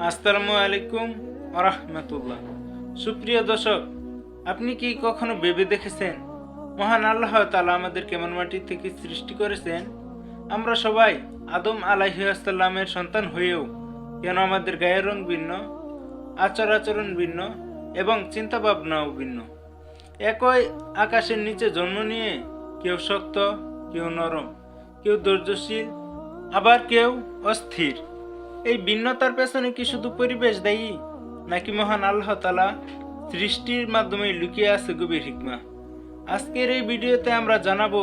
আসসালামু আলাইকুম রাহমাতুল্লাহ। সুপ্রিয় দর্শক, আপনি কি কখনো ভেবে দেখেছেন মহান আল্লাহ তাআলা আমাদের কেমন মাটি থেকে সৃষ্টি করেছেন? আমরা সবাই আদম আলাইহিসসালামের সন্তান হয়েও কেন আমাদের গায়ের রং ভিন্ন, আচার-আচরণ ভিন্ন এবং চিন্তা ভাবনাও ভিন্ন? একই আকাশের নিচে জন্ম নিয়ে কেউ শক্ত, কেউ নরম, কেউ ধৈর্যশীল, আবার কেউ অস্থির। এই ভিন্নতার পেছনে কি শুধু পরিবেশ দায়ী, নাকি মহান আল্লাহ তাআলা সৃষ্টির মাধ্যমে লুকিয়ে আছে গভীর হিকমা? আজকের এই ভিডিওতে আমরা জানাবো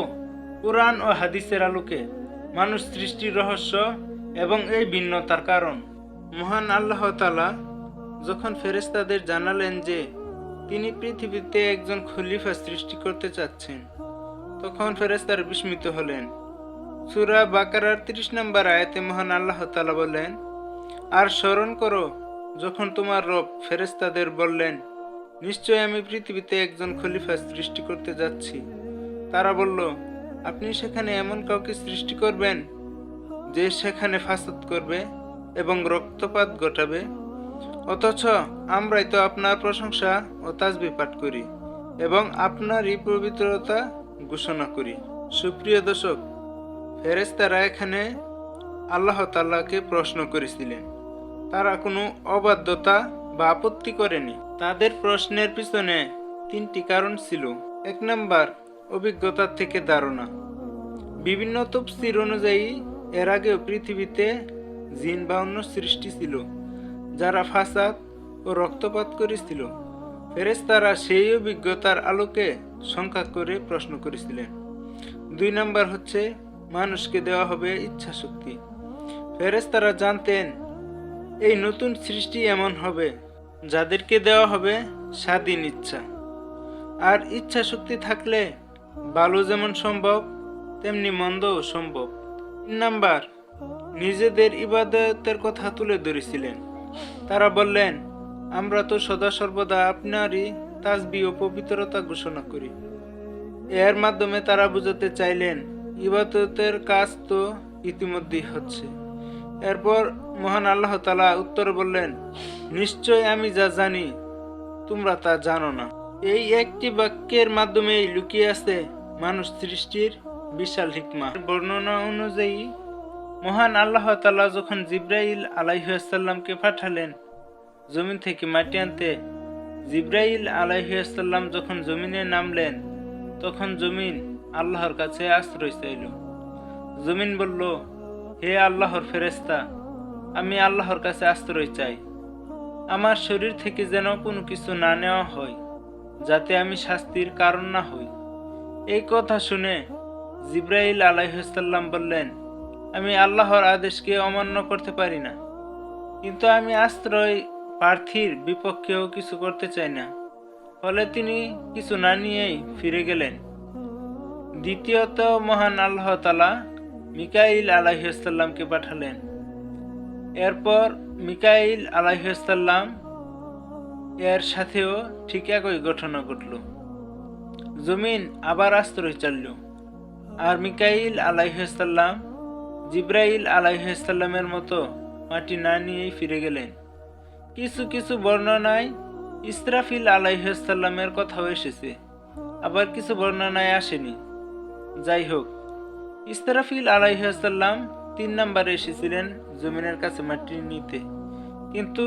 কোরআন ও হাদিসের আলোকে মানুষ সৃষ্টির রহস্য এবং এই ভিন্নতার কারণ। মহান আল্লাহ তাআলা যখন ফেরেশতাদের জানালেন যে তিনি পৃথিবীতে একজন খলিফা সৃষ্টি করতে চাচ্ছেন, তখন ফেরেশতারা বিস্মিত হলেন। সূরা বাকারার ৩০ নম্বর আয়াতে মহান আল্লাহ তাআলা বলেন, আর স্মরণ করো যখন তোমার রব ফেরেশতাদের বললেন, নিশ্চয় আমি পৃথিবীতে একজন খলিফা সৃষ্টি করতে যাচ্ছি। তারা বলল, আপনি সেখানে এমন কাউকে সৃষ্টি করবেন যে সেখানে ফাসাদ করবে এবং রক্তপাত ঘটাবে, অথচ আমরাই তো আপনার প্রশংসা ও তাসবিহ পাঠ করি এবং আপনারই পবিত্রতা ঘোষণা করি। সুপ্রিয় দর্শক, ফেরেশতারা এখানে আল্লাহ তাআলাকে প্রশ্ন করেছিলেন। তারা কোনো অবাধ্যতা বা আপত্তি করেনি। তাদের প্রশ্নের পিছনে 3টি কারণ ছিল। 1 নাম্বার, অভিজ্ঞতার থেকে ধারণা। বিভিন্ন তাফসীর অনুযায়ী এর আগেও পৃথিবীতে জিন বা অন্য সৃষ্টি ছিল যারা ফাসাদ ও রক্তপাত করেছিল। ফেরেশতারা সেই অভিজ্ঞতার আলোকে শঙ্কা করে প্রশ্ন করেছিলেন। 2 নাম্বার হচ্ছে মানুষকে দেওয়া হবে ইচ্ছা শক্তি। ফেরেশতারা জানতেন এই নতুন সৃষ্টি এমন হবে যাদেরকে দেওয়া হবে স্বাধীন ইচ্ছা, আর ইচ্ছা শক্তি থাকলে ভালো যেমন সম্ভব তেমনি মন্দও সম্ভব। 3 নাম্বার, নিজেদের ইবাদতের কথা তুলে ধরেছিলেন। তারা বললেন, আমরা তো সদা সর্বদা আপনারই তাসবিহ ও পবিত্রতা ঘোষণা করি। এর মাধ্যমে তারা বুঝাতে চাইলেন ইবাদতের কাজ তো ইতিমধ্যেই হচ্ছে। এরপর মহান আল্লাহ তাআলা উত্তরে বললেন, নিশ্চয় আমি যা জানি তোমরা তা জানো না। এই একটি বাক্যের মাধ্যমেই লুকিয়ে আছে মানুষ সৃষ্টির বিশাল হিকমা। বর্ণনা অনুযায়ী মহান আল্লাহ তাআলা যখন জিবরাইল আলাইহিসসালামকে পাঠালেন জমিন থেকে মাটি আনতে, জিবরাইল আলাইহিসসালাম যখন জমিনে নামলেন তখন জমিন আল্লাহর কাছে আশ্রয় চাইল। জমিন বলল, হে আল্লাহর ফেরেশতা, আমি আল্লাহর কাছে আশ্রয় চাই। আমার শরীর থেকে যেন কোনো কিছু না নেওয়া হয়, যাতে আমি শাস্তির কারণ না হই। এই কথা শুনে জিবরাইল আলাইহিসসালাম বললেন, আমি আল্লাহর আদেশকে অমান্য করতে পারি না, কিন্তু আমি আশ্রয় প্রার্থীর বিপক্ষেও কিছু করতে চাই না। ফলে তিনি কিছু না নিয়েই ফিরে গেলেন। দ্বিতীয়ত, মহান আল্লাহ তাআলা মিকাইল আলাইহিসসালামকে পাঠালেন। এরপর মিকাইল আলাইহিসসালাম এর সাথেও ঠিক একই ঘটনা ঘটল। জমিন আবার আশ্রয় চাইল, আর মিকাইল আলাইহিসসালাম জিবরাইল আলাইহিসসালামের মতো মাটি না নিয়েই ফিরে গেলেন। কিছু কিছু বর্ণনায় ইসরাফিল আলাইহিসসালামের কথাও এসেছে, আবার কিছু বর্ণনায় আসেনি। যাই হোক, ইসরাফিল আলাইহিসসালাম 3 নম্বরে এসেছিলেন জমিনের কাছে মাটি নিতে, কিন্তু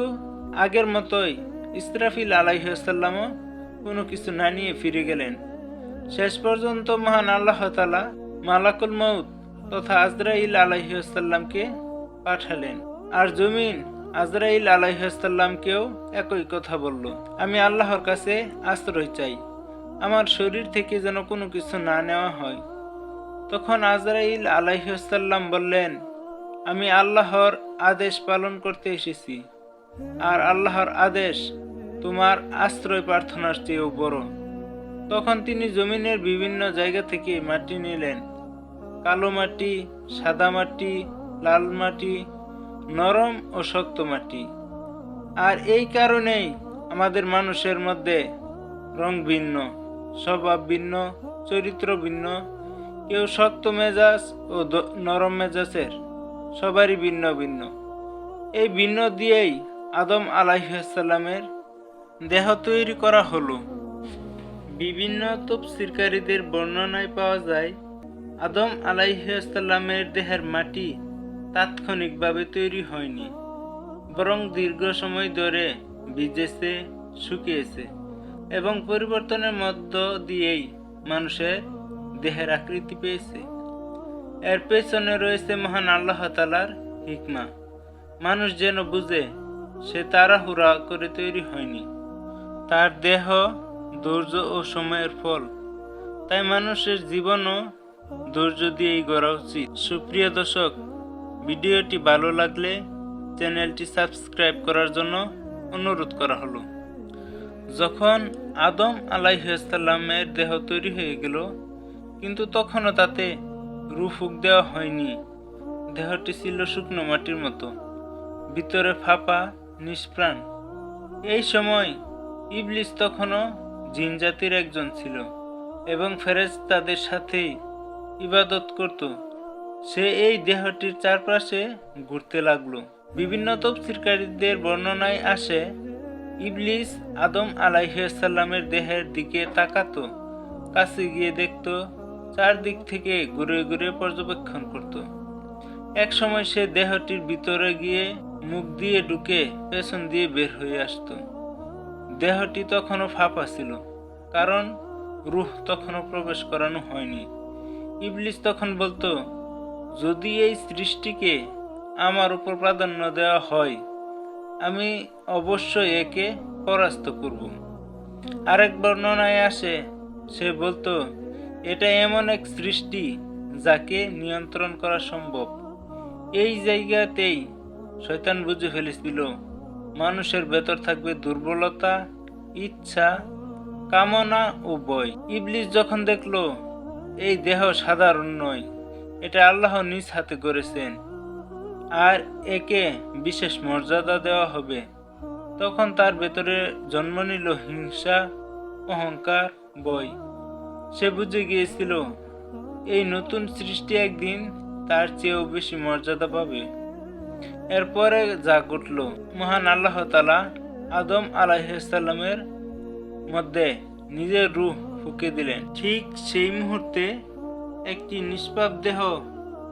আগের মতোই ইসরাফিল আলাইহিসসালামও কোনো কিছু না নিয়ে ফিরে গেলেন। শেষ পর্যন্ত মহান আল্লাহ তাআলা মালাকুল মউত তথা আজরাইল আলাইহিসসালামকে পাঠালেন, আর জমিন আজরাইল আলাইহিসসালামকেও একই কথা বলল, আমি আল্লাহর কাছে আশ্রয় চাই, আমার শরীর থেকে যেন কোনো কিছু না নেওয়া হয়। তখন আজরাইল আলাইহিসসালাম বললেন, আমি আল্লাহর আদেশ পালন করতে এসেছি, আর আল্লাহর আদেশ তোমার আশ্রয় প্রার্থনার চেয়েও বড়। তখন তিনি জমিনের বিভিন্ন জায়গা থেকে মাটি নিলেন। কালো মাটি, সাদা মাটি, লাল মাটি, নরম ও শক্ত মাটি। আর এই কারণেই আমাদের মানুষের মধ্যে রং ভিন্ন, স্বভাব ভিন্ন, চরিত্র ভিন্ন। কেউ শক্ত মেজাজ ও নরম মেজাজের, সবারই ভিন্ন ভিন্ন। এই ভিন্ন দিয়েই আদম আলাইহিসসালামের দেহ তৈরি করা হলো। বিভিন্ন তাফসীরকারীদের বর্ণনায় পাওয়া যায়, আদম আলাইহিসসালামের দেহের মাটি তাৎক্ষণিকভাবে তৈরি হয়নি, বরং দীর্ঘ সময় ধরে ভিজেছে, শুকিয়েছে এবং পরিবর্তনের মধ্য দিয়েই মানুষের দেহের আকৃতি পেয়েছে। এর পেছনে রয়েছে মহান আল্লাহ তাআলার হিকমা। মানুষ যেন বুঝে সে তাড়াহুড়া করে তৈরি হয়নি, তার দেহ ধৈর্য ও সময়ের ফল। তাই মানুষের জীবনও ধৈর্য দিয়েই গড়া উচিত। সুপ্রিয় দর্শক, ভিডিওটি ভালো লাগলে চ্যানেলটি সাবস্ক্রাইব করার জন্য অনুরোধ করা হলো। যখন আদম আলাইহিসসালামের দেহ তৈরি হয়ে গেল, কিন্তু তখনও তাতে রূহ ফুঁক দেওয়া হয়নি। দেহটি ছিল শুকনো মাটির মতো, ভিতরে ফাঁপা, নিষ্প্রাণ। এই সময় ইবলিস তখনও জিন জাতির একজন ছিল এবং ফেরেশতাদের সাথেই ইবাদত করত। সে এই দেহটির চারপাশে ঘুরতে লাগলো। বিভিন্ন তাফসীরকারীদের বর্ণনায় আসে, ইবলিস আদম আলাইহিসসালামের দেহের দিকে তাকাতো, কাছে গিয়ে দেখত, চারদিক থেকে ঘুরে ঘুরে পর্যবেক্ষণ করত। এক সময় সে দেহটির ভিতরে গিয়ে মুখ দিয়ে ঢুকে পেছন দিয়ে বের হয়ে আসতো। দেহটি তখনও ফাঁপা ছিল, কারণ রূহ তখনও প্রবেশ করানো হয়নি। ইবলিস তখন বলতো, যদি এই সৃষ্টিকে আমার উপর প্রাধান্য দেওয়া হয়, আমি অবশ্যই একে পরাস্ত করব। আরেক বর্ণনায় আসে, সে বলতো, এটা এমন এক সৃষ্টি যাকে নিয়ন্ত্রণ করা সম্ভব। এই জায়গাতেই শয়তান বুঝে ফেলেছিল মানুষের ভেতর থাকবে দুর্বলতা, ইচ্ছা, কামনা ও ভয়। ইবলিস যখন দেখলো এই দেহ সাধারণ নয়, এটা আল্লাহ নিজ হাতে গড়েছেন আর একে বিশেষ মর্যাদা দেওয়া হবে, তখন তার ভেতরে জন্ম নিল হিংসা, অহংকার, ভয়। সে বুঝে গিয়েছিল এই নতুন সৃষ্টি একদিন তার চেয়েও বেশি মর্যাদা পাবে। এরপরে যা ঘটল, মহান আল্লাহ তাআলা আদম আলাইহিসসালামের মধ্যে নিজের রূহ ফুঁকে দিলেন। ঠিক সেই মুহূর্তে একটি নিষ্পাপ দেহ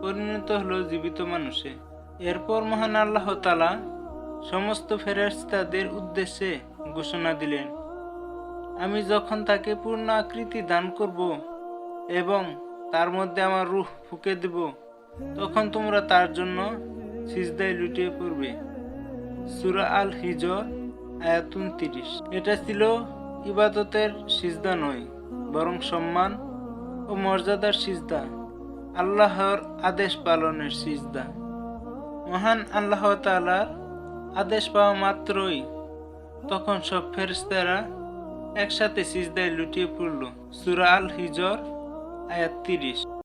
পরিণত হলো জীবিত মানুষে। এরপর মহান আল্লাহ তাআলা সমস্ত ফেরেশতাদের উদ্দেশ্যে ঘোষণা দিলেন, আমি যখন তাকে পূর্ণ আকৃতি দান করব এবং তার মধ্যে আমার রূহ ফুঁকে দেব, তখন তোমরা তার জন্য সিজদায় লুটিয়ে পড়বে। সূরা আল হিজর আয়াত 29। এটা ছিল ইবাদতের সিজদা নয়, বরং সম্মান ও মর্যাদার সিজদা, আল্লাহর আদেশ পালনের সিজদা। মহান আল্লাহ তাআলার আদেশ পাওয়া মাত্রই তখন সব ফেরেশতারা একসাথে সিজদায় লুটিয়ে পড়ল। সূরা আল হিজর আয়াত 30।